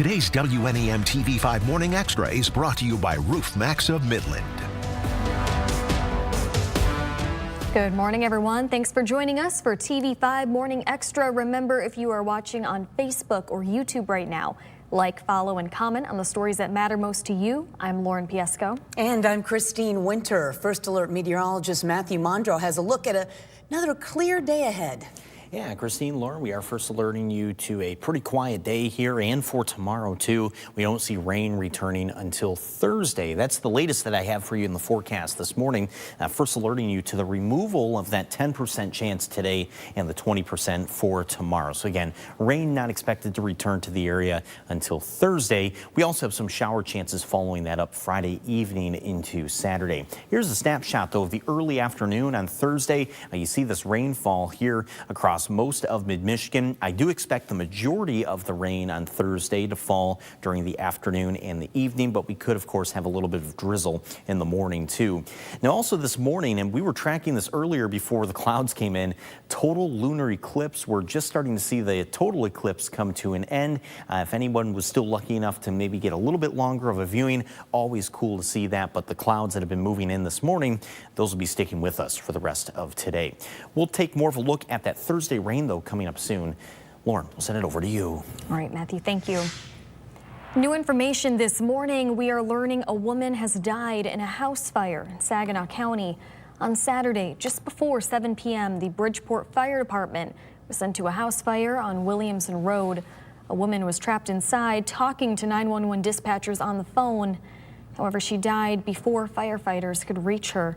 Today's WNEM TV5 Morning Extra is brought to you by Roof Max of Midland. Good morning, everyone. Thanks for joining us for TV5 Morning Extra. Remember, if you are watching on Facebook or YouTube right now, like, follow, and comment on the stories that matter most to you. I'm Lauren Piesco. And I'm Christine Winter. First Alert meteorologist Matthew Mondro has a look at another clear day ahead. Yeah, Christine, Lauren, we are first alerting you to a pretty quiet day here and for tomorrow, too. We don't see rain returning until Thursday. That's the latest that I have for you in the forecast this morning. First alerting you to the removal of that 10% chance today and the 20% for tomorrow. So again, rain not expected to return to the area until Thursday. We also have some shower chances following that up Friday evening into Saturday. Here's a snapshot, though, of the early afternoon on Thursday. You see this rainfall here across most of mid-Michigan. I do expect the majority of the rain on Thursday to fall during the afternoon and the evening, but we could, of course, have a little bit of drizzle in the morning, too. Now, also this morning, and we were tracking this earlier before the clouds came in, total lunar eclipse. We're just starting to see the total eclipse come to an end. If anyone was still lucky enough to maybe get a little bit longer of a viewing, always cool to see that. But the clouds that have been moving in this morning, those will be sticking with us for the rest of today. We'll take more of a look at that Thursday rain, though, coming up soon. Lauren, we'll send it over to you. All right, Matthew, thank you. New information this morning. We are learning a woman has died in a house fire in Saginaw County. On Saturday, just before 7 p.m., the Bridgeport Fire Department was sent to a house fire on Williamson Road. A woman was trapped inside talking to 911 dispatchers on the phone. However, she died before firefighters could reach her.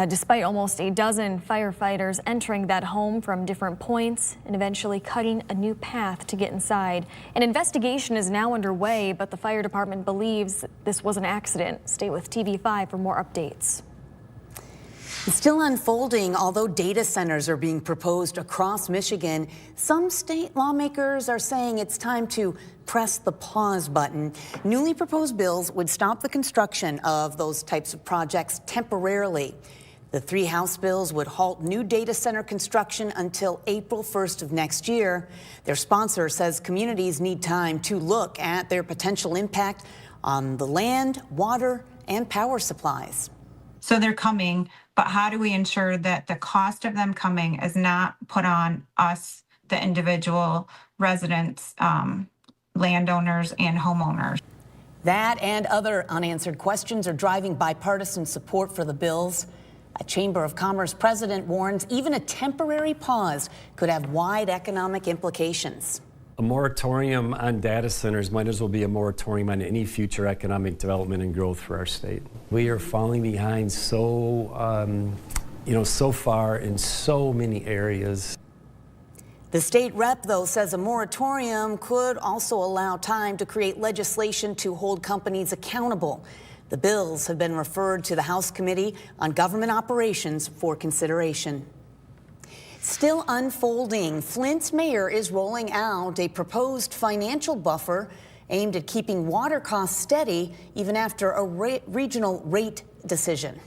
Despite almost a dozen firefighters entering that home from different points and eventually cutting a new path to get inside. An investigation is now underway, but the fire department believes this was an accident. Stay with TV5 for more updates. It's still unfolding. Although data centers are being proposed across Michigan, some state lawmakers are saying it's time to press the pause button. Newly proposed bills would stop the construction of those types of projects temporarily. The three House bills would halt new data center construction until April 1st of next year. Their sponsor says communities need time to look at their potential impact on the land, water, and power supplies. So they're coming, but how do we ensure that the cost of them coming is not put on us, the individual residents, landowners, and homeowners? That and other unanswered questions are driving bipartisan support for the bills. A Chamber of Commerce president warns even a temporary pause could have wide economic implications. A moratorium on data centers might as well be a moratorium on any future economic development and growth for our state. We are falling behind so far in so many areas. The state rep, though, says a moratorium could also allow time to create legislation to hold companies accountable. The bills have been referred to the House Committee on Government Operations for consideration. Still unfolding, Flint's mayor is rolling out a proposed financial buffer aimed at keeping water costs steady even after a regional rate decision.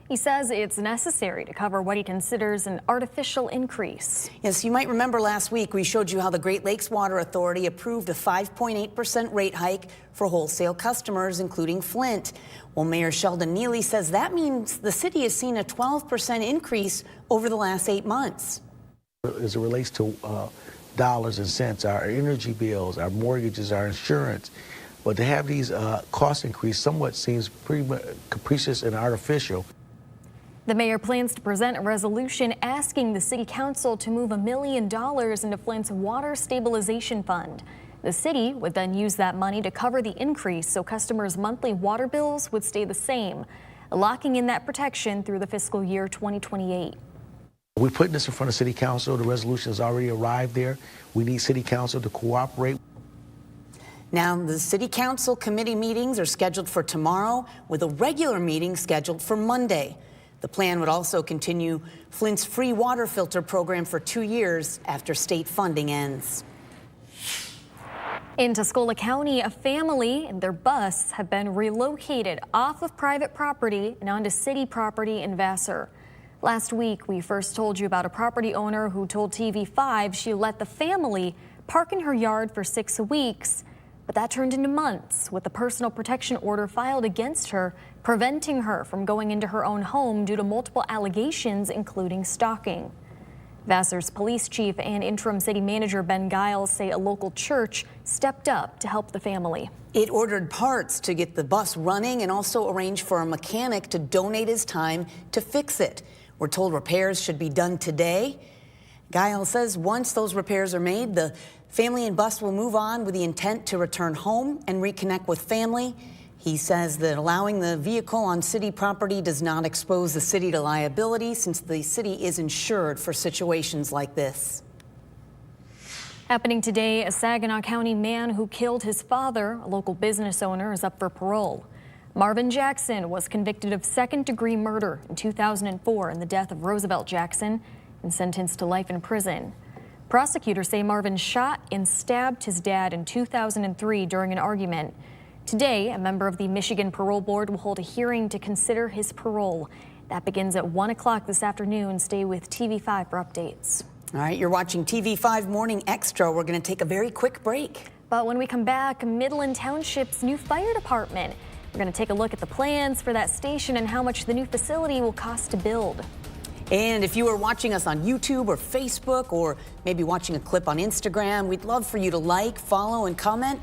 He says it's necessary to cover what he considers an artificial increase. Yes, you might remember last week we showed you how the Great Lakes Water Authority approved a 5.8% rate hike for wholesale customers, including Flint. Well, Mayor Sheldon Neely says that means the city has seen a 12% increase over the last 8 months. As it relates to dollars and cents, our energy bills, our mortgages, our insurance, but to have these cost increase somewhat seems pretty capricious and artificial. The mayor plans to present a resolution asking the city council to move $1 million into Flint's water stabilization fund. The city would then use that money to cover the increase so customers' monthly water bills would stay the same, locking in that protection through the fiscal year 2028. We're putting this in front of city council. The resolution has already arrived there. We need city council to cooperate. Now, the city council committee meetings are scheduled for tomorrow with a regular meeting scheduled for Monday. The plan would also continue Flint's free water filter program for 2 years after state funding ends. In Tuscola County, a family and their bus have been relocated off of private property and onto city property in Vassar. Last week, we first told you about a property owner who told TV5 she let the family park in her yard for 6 weeks. But that turned into months, with a personal protection order filed against her, preventing her from going into her own home due to multiple allegations, including stalking. Vassar's police chief and interim city manager Ben Giles say a local church stepped up to help the family. It ordered parts to get the bus running and also arranged for a mechanic to donate his time to fix it. We're told repairs should be done today. Giles says once those repairs are made, the family and bus will move on with the intent to return home and reconnect with family. He says that allowing the vehicle on city property does not expose the city to liability since the city is insured for situations like this. Happening today, a Saginaw County man who killed his father, a local business owner, is up for parole. Marvin Jackson was convicted of second-degree murder in 2004 in the death of Roosevelt Jackson and sentenced to life in prison. Prosecutors say Marvin shot and stabbed his dad in 2003 during an argument. Today, a member of the Michigan Parole Board will hold a hearing to consider his parole. That begins at 1 o'clock this afternoon. Stay with TV5 for updates. All right, you're watching TV5 Morning Extra. We're going to take a very quick break. But when we come back, Midland Township's new fire department. We're going to take a look at the plans for that station and how much the new facility will cost to build. And if you are watching us on YouTube or Facebook or maybe watching a clip on Instagram, we'd love for you to like, follow, and comment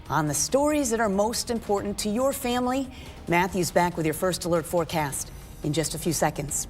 on the stories that are most important to your family. Matthew's back with your first alert forecast in just a few seconds.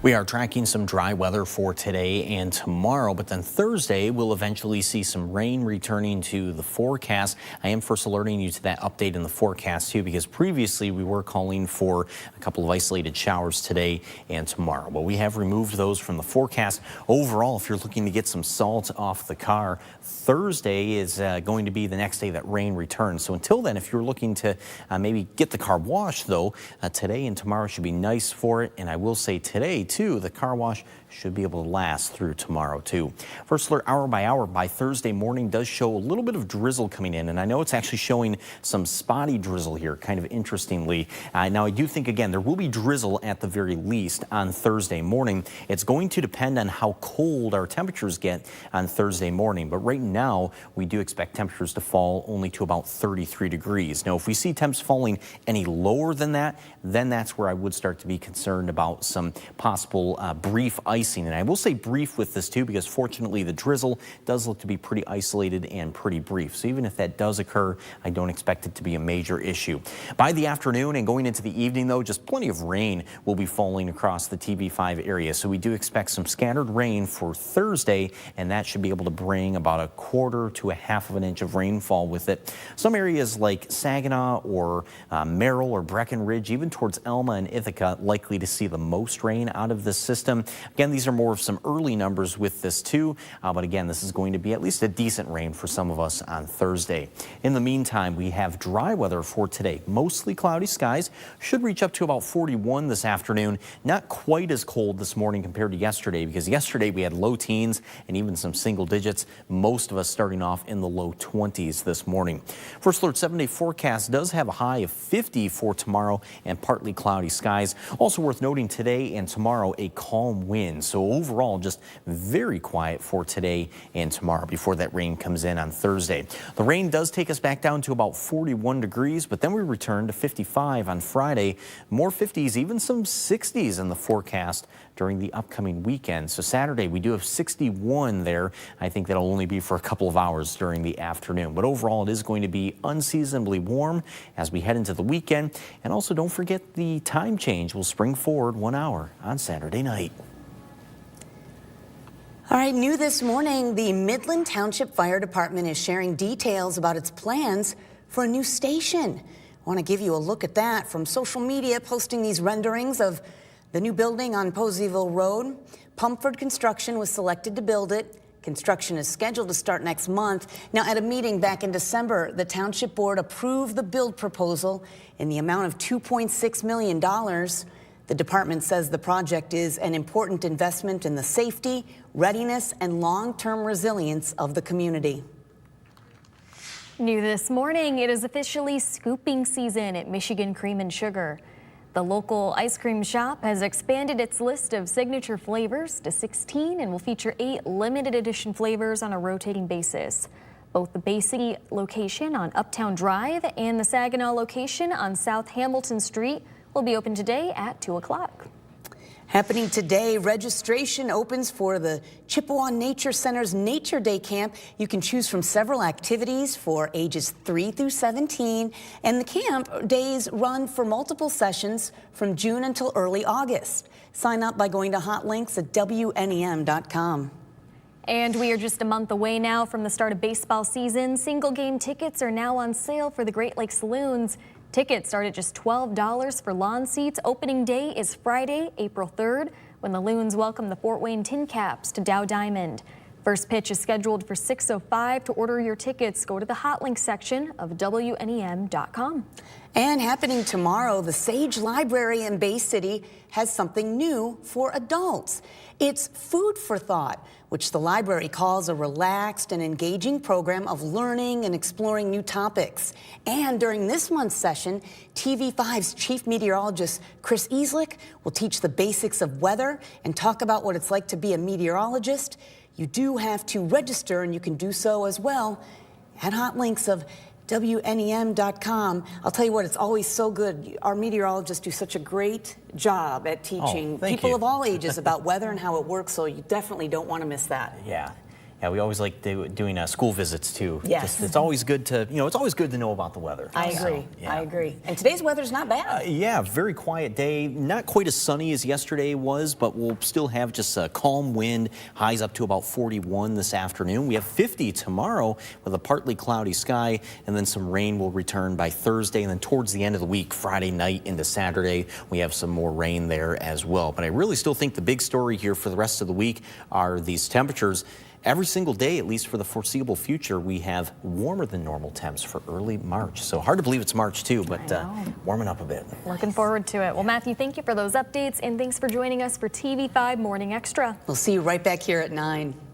We are tracking some dry weather for today and tomorrow, but then Thursday we'll eventually see some rain returning to the forecast. I am first alerting you to that update in the forecast too, because previously we were calling for a couple of isolated showers today and tomorrow, but we have removed those from the forecast. Overall, if you're looking to get some salt off the car, Thursday is going to be the next day that rain returns. So until then, if you're looking to maybe get the car washed though, today and tomorrow should be nice for it. And I will say today too, the car wash should be able to last through tomorrow too. First alert hour by hour by Thursday morning does show a little bit of drizzle coming in, and I know it's actually showing some spotty drizzle here, kind of interestingly. Now I do think again there will be drizzle at the very least on Thursday morning. It's going to depend on how cold our temperatures get on Thursday morning, but right now we do expect temperatures to fall only to about 33 degrees. Now if we see temps falling any lower than that, then that's where I would start to be concerned about some possible brief icing. And I will say brief with this too, because fortunately the drizzle does look to be pretty isolated and pretty brief. So even if that does occur, I don't expect it to be a major issue. By the afternoon and going into the evening though, just plenty of rain will be falling across the TV5 area. So we do expect some scattered rain for Thursday, and that should be able to bring about a quarter to a half of an inch of rainfall with it. Some areas like Saginaw or Merrill or Breckenridge, even towards Elma and Ithaca, likely to see the most rain out of this system. Again, these are more of some early numbers with this too, but again, this is going to be at least a decent rain for some of us on Thursday. In the meantime, we have dry weather for today. Mostly cloudy skies, should reach up to about 41 this afternoon. Not quite as cold this morning compared to yesterday, because yesterday we had low teens and even some single digits. Most of us starting off in the low 20s this morning. First alert 7-day forecast does have a high of 50 for tomorrow and partly cloudy skies. Also worth noting today and tomorrow a calm wind. So overall, just very quiet for today and tomorrow before that rain comes in on Thursday. The rain does take us back down to about 41 degrees, but then we return to 55 on Friday. More 50s, even some 60s in the forecast during the upcoming weekend. So Saturday, we do have 61 there. I think that'll only be for a couple of hours during the afternoon. But overall, it is going to be unseasonably warm as we head into the weekend. And also, don't forget the time change will spring forward 1 hour on Saturday night. All right, new this morning, the Midland Township Fire Department is sharing details about its plans for a new station. I want to give you a look at that from social media, posting these renderings of the new building on Poseyville Road. Pumford Construction was selected to build it. Construction is scheduled to start next month. Now, at a meeting back in December, the Township Board approved the build proposal in the amount of $2.6 million. The department says the project is an important investment in the safety, readiness, and long-term resilience of the community. New this morning, it is officially scooping season at Michigan Cream and Sugar. The local ice cream shop has expanded its list of signature flavors to 16 and will feature 8 limited edition flavors on a rotating basis. Both the Basie location on Uptown Drive and the Saginaw location on South Hamilton Street will be open today at 2 o'clock. Happening today, registration opens for the Chippewa Nature Center's Nature Day Camp. You can choose from several activities for ages 3 through 17, and the camp days run for multiple sessions from June until early August. Sign up by going to hot links at WNEM.com. And we are just a month away now from the start of baseball season. Single game tickets are now on sale for the Great Lakes Saloons. Tickets start at just $12 for lawn seats. Opening day is Friday, April 3rd, when the Loons welcome the Fort Wayne Tin Caps to Dow Diamond. First pitch is scheduled for 6:05. To order your tickets, go to the hot link section of WNEM.com. And happening tomorrow, the Sage Library in Bay City has something new for adults. It's Food for Thought, which the library calls a relaxed and engaging program of learning and exploring new topics. And during this month's session, TV5's chief meteorologist Chris Easlick will teach the basics of weather and talk about what it's like to be a meteorologist. You do have to register, and you can do so as well at hot links of WNEM.com. I'll tell you what, it's always so good. Our meteorologists do such a great job at teaching people of all ages about weather and how it works, so you definitely don't want to miss that. Yeah. Yeah, we always like doing school visits too. Yes. It's always good to, it's always good to know about the weather. I agree. So, yeah. I agree. And today's weather's not bad. Yeah, very quiet day. Not quite as sunny as yesterday was, but we'll still have just a calm wind. Highs up to about 41 this afternoon. We have 50 tomorrow with a partly cloudy sky, and then some rain will return by Thursday. And then towards the end of the week, Friday night into Saturday, we have some more rain there as well. But I really still think the big story here for the rest of the week are these temperatures. Every single day, at least for the foreseeable future, we have warmer than normal temps for early March. So hard to believe it's March too, but warming up a bit. Looking forward to it. Well, Matthew, thank you for those updates, and thanks for joining us for TV5 Morning Extra. We'll see you right back here at 9.